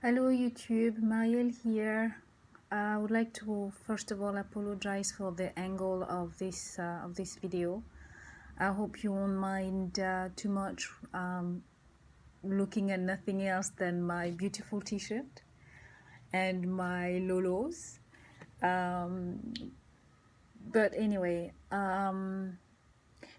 Hello YouTube, Mariel here. I would like to first of all apologize for the angle of this video. I hope you won't mind too much looking at nothing else than my beautiful t-shirt and my lolos. But anyway,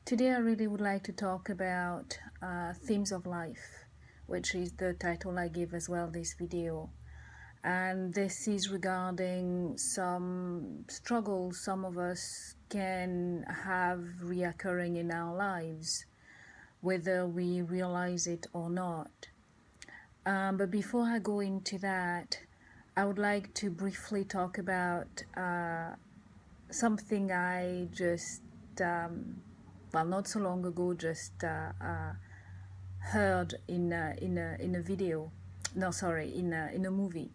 today I really would like to talk about themes of life, which is the title I gave as well this video. And this is regarding some struggles some of us can have reoccurring in our lives, whether we realize it or not. But before I go into that, I would like to briefly talk about something I just, well, not so long ago, just heard in a video. No, sorry, in a movie.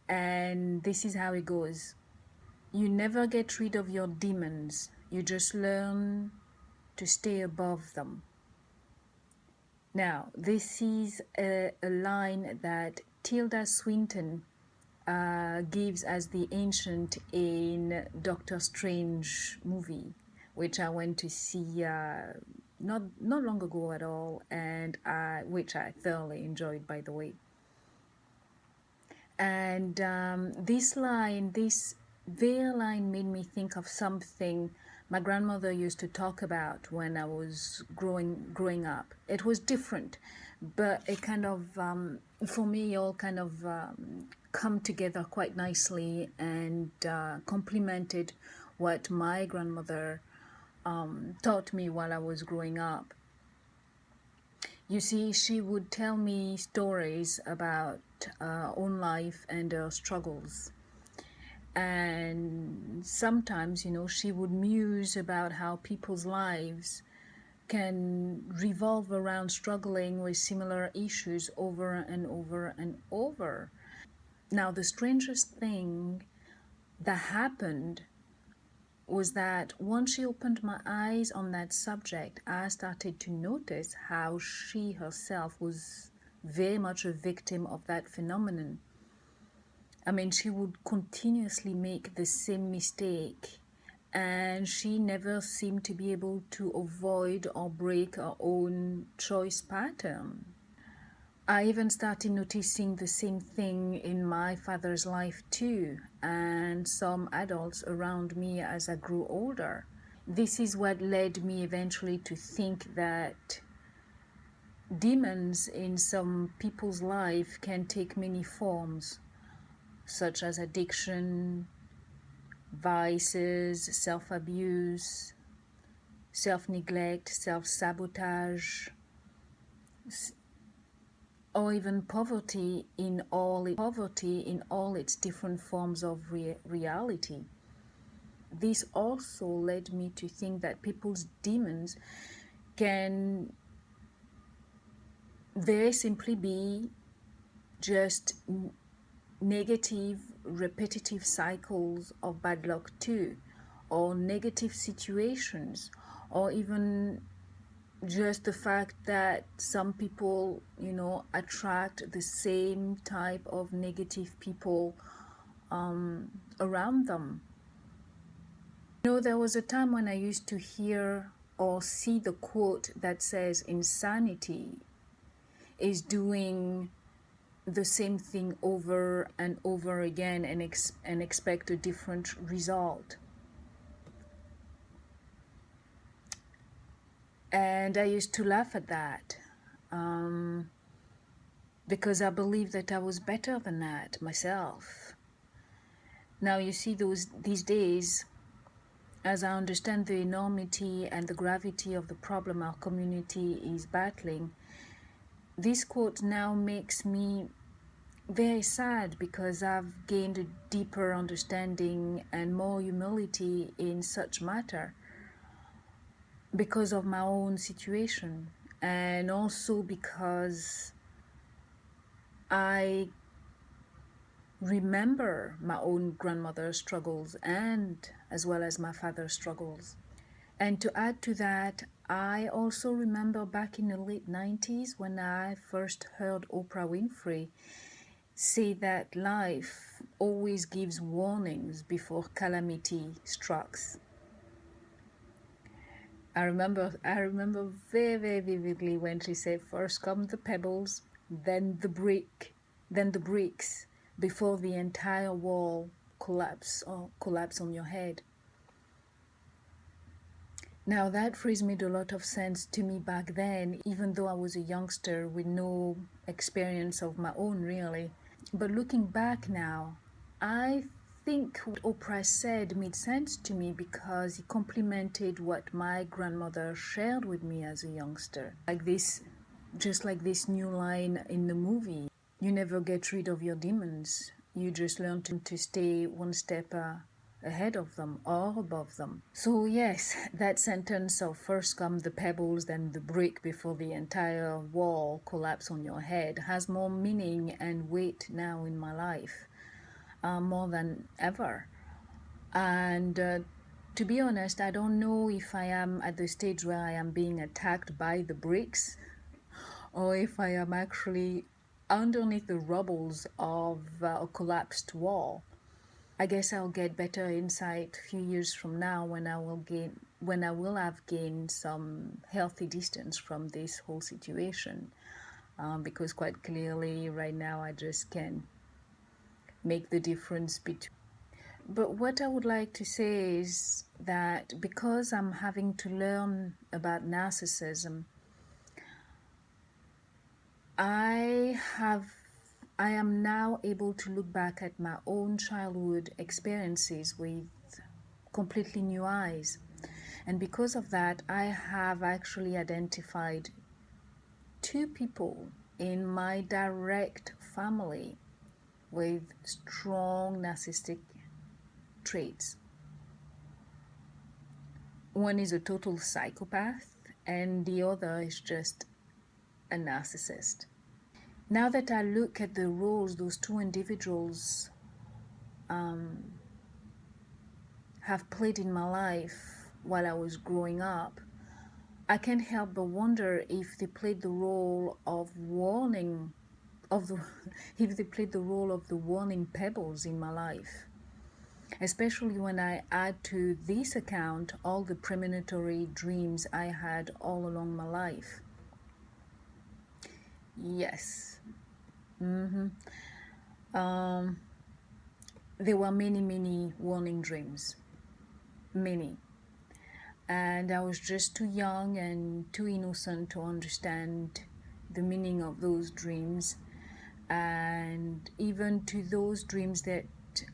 And this is how it goes. You never get rid of your demons. You just learn to stay above them. Now, this is a line that Tilda Swinton gives as the ancient in Doctor Strange movie, which I went to see not long ago at all, and which I thoroughly enjoyed, by the way. And this their line made me think of something my grandmother used to talk about when I was growing up. It was different, but it kind of, for me, all kind of come together quite nicely and complemented what my grandmother taught me while I was growing up. You see, she would tell me stories about her own life and her struggles. And sometimes, she would muse about how people's lives can revolve around struggling with similar issues over and over and over. Now, the strangest thing that happened was that once she opened my eyes on that subject, I started to notice how she herself was very much a victim of that phenomenon. I mean, she would continuously make the same mistake, and she never seemed to be able to avoid or break her own choice pattern. I even started noticing the same thing in my father's life too, and some adults around me as I grew older. This is what led me eventually to think that demons in some people's life can take many forms, such as addiction, vices, self-abuse, self-neglect, self-sabotage, or even poverty in all its different forms of reality. This also led me to think that people's demons can very simply be just negative, repetitive cycles of bad luck too, or negative situations, or even just the fact that some people, attract the same type of negative people around them. There was a time when I used to hear or see the quote that says insanity is doing the same thing over and over again and expect a different result. And I used to laugh at that because I believed that I was better than that myself. Now you see, these days, as I understand the enormity and the gravity of the problem our community is battling, this quote now makes me very sad because I've gained a deeper understanding and more humility in such matter because of my own situation, and also because I remember my own grandmother's struggles and as well as my father's struggles. And to add to that, I also remember back in the late 90s when I first heard Oprah Winfrey say that life always gives warnings before calamity strikes. I remember very, very vividly when she said, first come the pebbles, then the bricks, before the entire wall collapse on your head. Now that phrase made a lot of sense to me back then, even though I was a youngster with no experience of my own really. But looking back now, I think what Oprah said made sense to me because it complemented what my grandmother shared with me as a youngster. Just like this new line in the movie, you never get rid of your demons. You just learn to stay one step ahead of them or above them. So yes, that sentence of first come the pebbles, then the brick before the entire wall collapse on your head has more meaning and weight now in my life, more than ever. And to be honest, I don't know if I am at the stage where I am being attacked by the bricks or if I am actually underneath the rubbles of a collapsed wall. I guess I'll get better insight a few years from now when I will have gained some healthy distance from this whole situation, because quite clearly right now I just can't make the difference between. But what I would like to say is that because I'm having to learn about narcissism, I am now able to look back at my own childhood experiences with completely new eyes. And because of that, I have actually identified 2 people in my direct family with strong narcissistic traits. One is a total psychopath, and the other is just a narcissist. Now that I look at the roles those 2 individuals have played in my life while I was growing up, I can't help but wonder if they played the role of if they played the role of the warning pebbles in my life, especially when I add to this account all the premonitory dreams I had all along my life. Yes. There were many warning dreams. Many. And I was just too young and too innocent to understand the meaning of those dreams. And even to those dreams that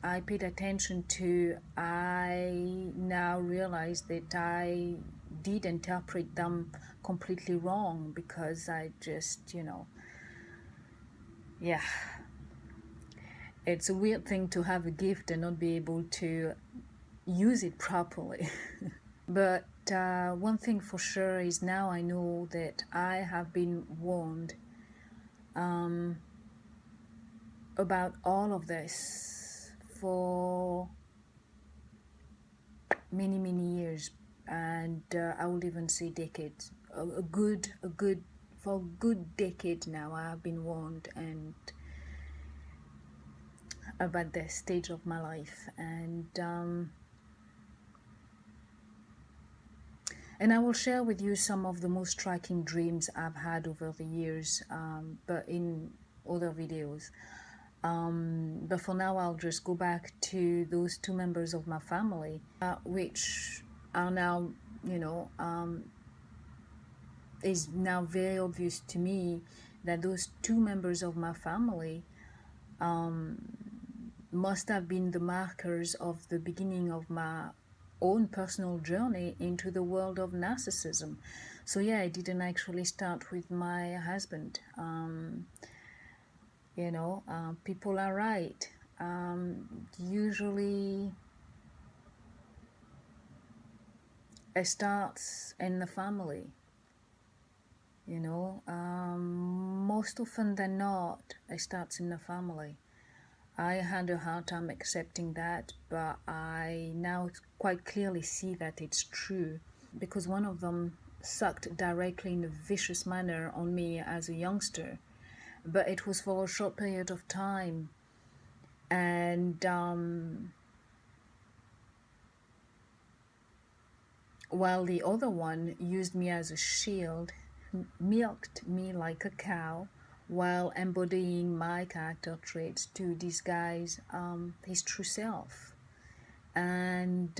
I paid attention to, I now realize that I did interpret them completely wrong because I just, yeah. It's a weird thing to have a gift and not be able to use it properly. But one thing for sure is now I know that I have been warned about all of this for many years, and I would even say decades. For a good decade now I have been warned and about this stage of my life, and I will share with you some of the most striking dreams I've had over the years, but in other videos. But for now, I'll just go back to those 2 members of my family, which are now, is now very obvious to me that those 2 members of my family must have been the markers of the beginning of my own personal journey into the world of narcissism. So yeah, I didn't actually start with my husband. People are right. Usually it starts in the family. Most often than not, it starts in the family. I had a hard time accepting that, but I now quite clearly see that it's true, because one of them sucked directly in a vicious manner on me as a youngster, but it was for a short period of time. And while the other one used me as a shield, milked me like a cow, while embodying my character traits to disguise his true self. And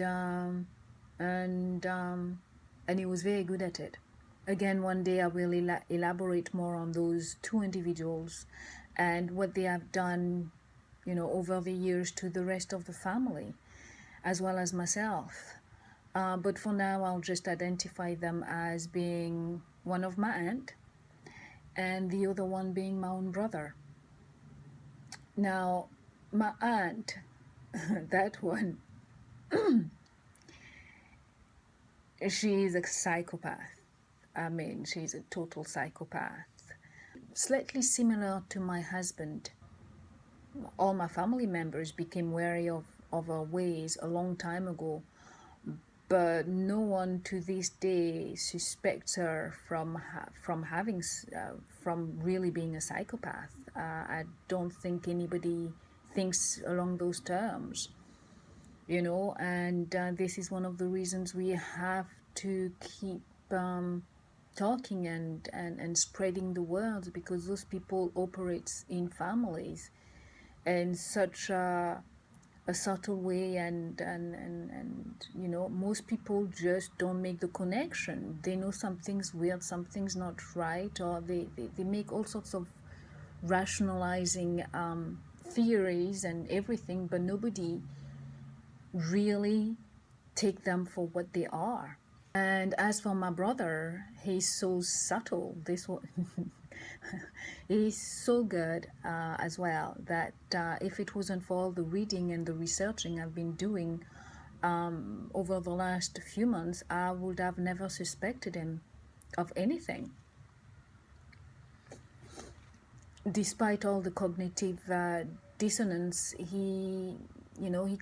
and um, and he was very good at it. Again, one day I will elaborate more on those two individuals and what they have done, over the years to the rest of the family, as well as myself. But for now, I'll just identify them as being one of my aunt and the other one being my own brother. Now, my aunt, that one, she is a psychopath. I mean, she's a total psychopath. Slightly similar to my husband. All my family members became wary of her ways a long time ago, but no one to this day suspects her from really being a psychopath. I don't think anybody thinks along those terms, and this is one of the reasons we have to keep talking and spreading the word, because those people operate in families in such a subtle way, and most people just don't make the connection. They know something's weird, something's not right, or they make all sorts of rationalizing theories and everything, but nobody really take them for what they are. And as for my brother, he's so subtle. This one, he's so good as well, that if it wasn't for all the reading and the researching I've been doing over the last few months, I would have never suspected him of anything. Despite all the cognitive dissonance he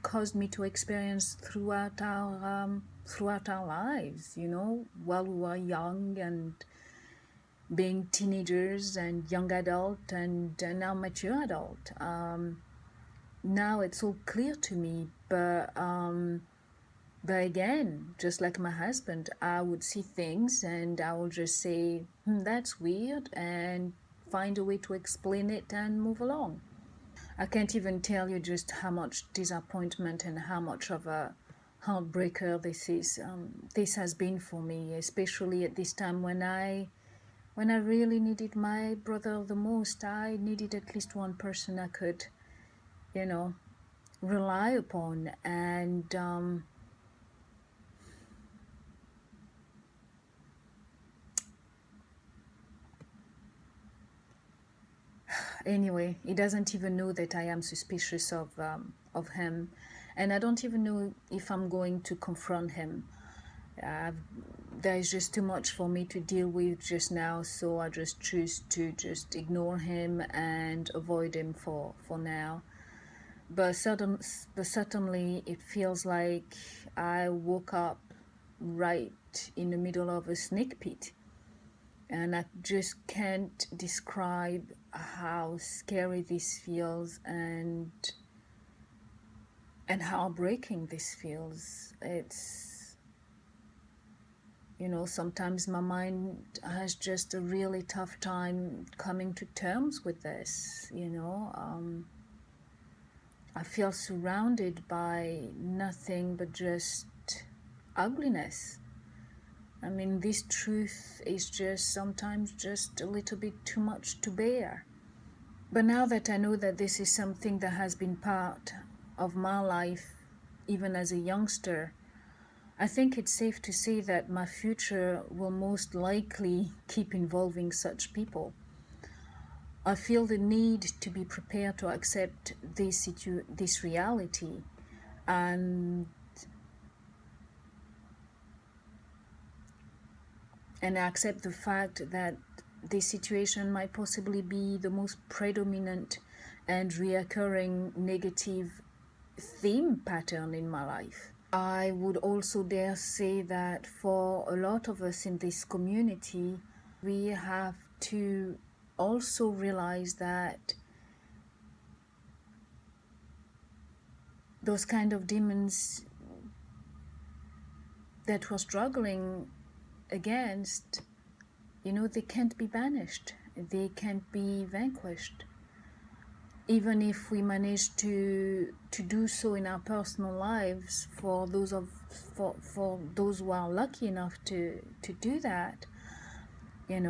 caused me to experience throughout our lives, while we were young and being teenagers and young adult and now mature adult. Now it's all clear to me, but again, just like my husband, I would see things and I will just say, that's weird, and find a way to explain it and move along. I can't even tell you just how much disappointment and how much of a heartbreaker this has been for me, especially at this time when I really needed my brother the most. I needed at least one person I could, rely upon. And anyway, he doesn't even know that I am suspicious of him, and I don't even know if I'm going to confront him. There's just too much for me to deal with just now, so I just choose to just ignore him and avoid him for now. But certainly it feels like I woke up right in the middle of a snake pit, and I just can't describe how scary this feels and how breaking this feels. It's, sometimes my mind has just a really tough time coming to terms with this. I feel surrounded by nothing but just ugliness. I mean, this truth is just sometimes just a little bit too much to bear. But now that I know that this is something that has been part of my life, even as a youngster, I think it's safe to say that my future will most likely keep involving such people. I feel the need to be prepared to accept this reality, and I accept the fact that this situation might possibly be the most predominant and reoccurring negative theme pattern in my life. I would also dare say that for a lot of us in this community, we have to also realize that those kind of demons that we're struggling against, they can't be banished, they can't be vanquished. Even if we manage to do so in our personal lives, for those who are lucky enough to do that, the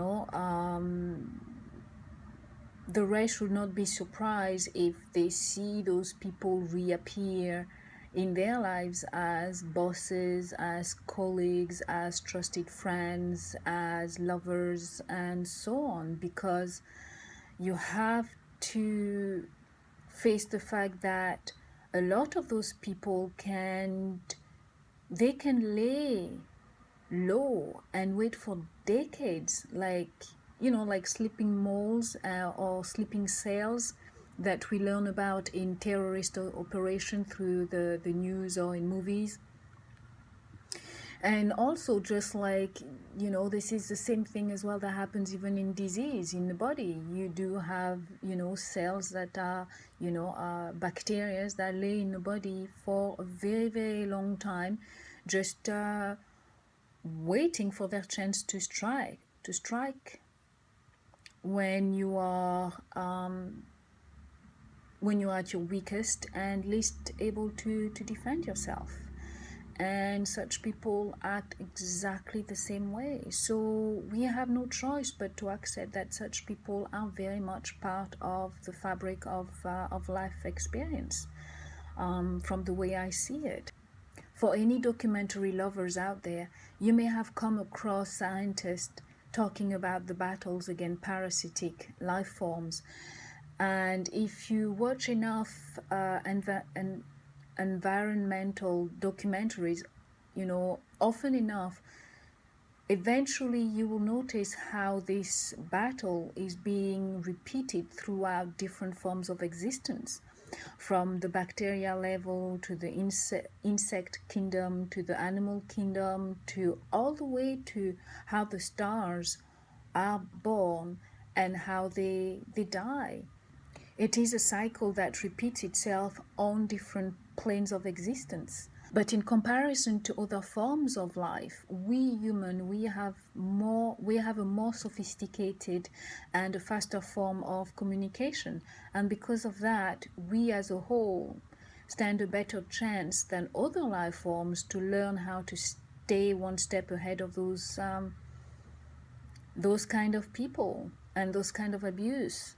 rest should not be surprised if they see those people reappear in their lives as bosses, as colleagues, as trusted friends, as lovers, and so on, because you have to face the fact that a lot of those people can lay low and wait for decades, like sleeping moles or sleeping cells that we learn about in terrorist operation through the news or in movies. And also, just like, this is the same thing as well that happens even in disease in the body. You do have, cells that are, bacteria that lay in the body for a very, very long time, just waiting for their chance to strike. When you are at your weakest and least able to defend yourself. And such people act exactly the same way. So we have no choice but to accept that such people are very much part of the fabric of life experience, from the way I see it. For any documentary lovers out there, you may have come across scientists talking about the battles against parasitic life forms. And if you watch enough environmental documentaries, often enough, eventually you will notice how this battle is being repeated throughout different forms of existence, from the bacteria level to the insect kingdom to the animal kingdom, to all the way to how the stars are born and how they die. It is a cycle that repeats itself on different planes of existence. But in comparison to other forms of life, we have a more sophisticated and a faster form of communication. And because of that, we as a whole stand a better chance than other life forms to learn how to stay one step ahead of those kind of people and those kind of abuse.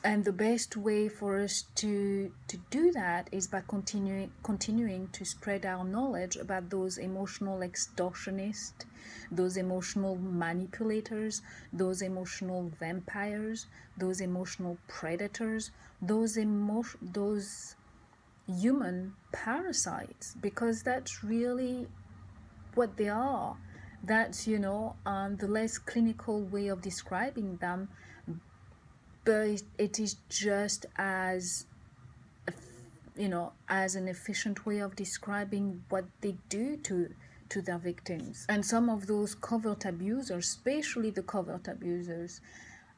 And the best way for us to do that is by continuing to spread our knowledge about those emotional extortionists, those emotional manipulators, those emotional vampires, those emotional predators, those human parasites, because that's really what they are. That's, the less clinical way of describing them, but it is just as an efficient way of describing what they do to their victims. And some of those covert abusers, especially the covert abusers,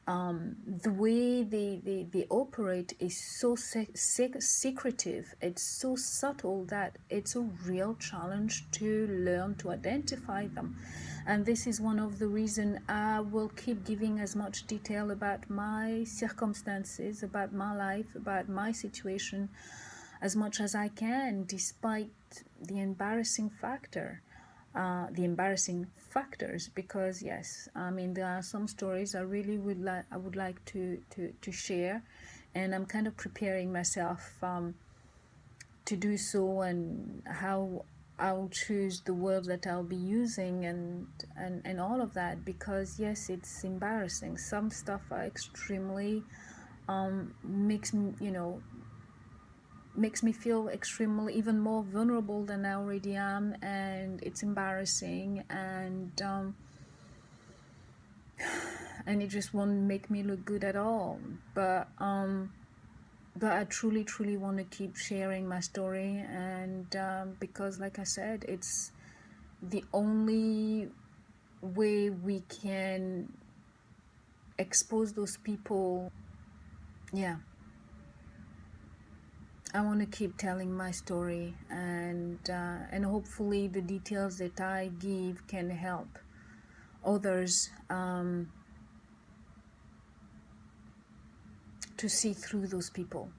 the way they operate is so secretive, it's so subtle that it's a real challenge to learn to identify them. And this is one of the reasons I will keep giving as much detail about my circumstances, about my life, about my situation, as much as I can, despite the embarrassing factors, because yes, there are some stories I really would like to share, and I'm kind of preparing myself to do so, and how I'll choose the words that I'll be using and all of that, because yes, it's embarrassing. Some stuff are extremely makes me feel extremely even more vulnerable than I already am, and it's embarrassing, and it just won't make me look good at all. But I truly want to keep sharing my story, and because like I said, it's the only way we can expose those people. Yeah, I want to keep telling my story, and hopefully the details that I give can help others to see through those people.